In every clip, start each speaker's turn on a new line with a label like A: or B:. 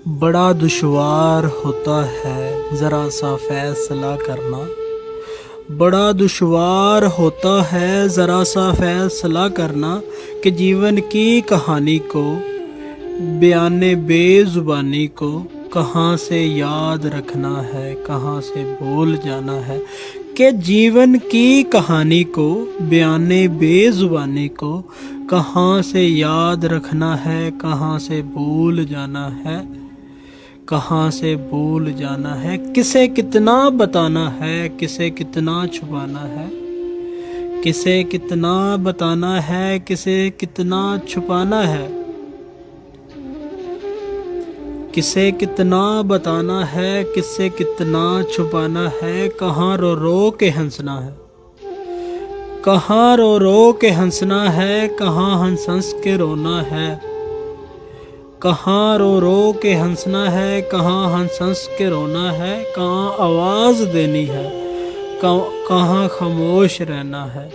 A: बड़ा दुश्वार होता है ज़रा सा फैसला करना। बड़ा दुश्वार होता है ज़रा सा फैसला करना कि जीवन की कहानी को, बयाने बेज़ुबानी को कहाँ से याद रखना है, कहाँ से भूल जाना है। कि जीवन की कहानी को, बयाने बेज़ुबानी को कहाँ से याद रखना है, कहाँ से भूल जाना है, कहाँ से भूल जाना है। किसे कितना बताना है, किसे कितना छुपाना है, किसे कितना बताना है, किसे कितना छुपाना है। किसे कितना बताना है, किसे कितना छुपाना है। कहाँ रो रो के हंसना है, कहाँ रो रो के हंसना है, कहाँ हंस हंस के रोना है। कहाँ रो रो के हंसना है, कहाँ हंस हंस के रोना है। कहाँ आवाज़ देनी है, कहाँ खामोश रहना है।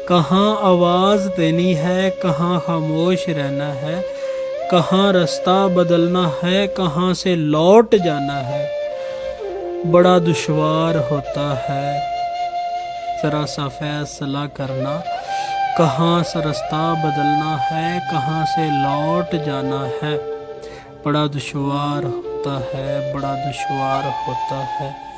A: कहाँ आवाज़ देनी है, कहाँ खामोश रहना है। कहाँ रास्ता बदलना है, कहाँ से लौट जाना है। बड़ा दुश्वार होता है ज़रा सा फैसला करना। कहाँ से रास्ता बदलना है, कहाँ से लौट जाना है। बड़ा दुश्वार होता है, बड़ा दुश्वार होता है।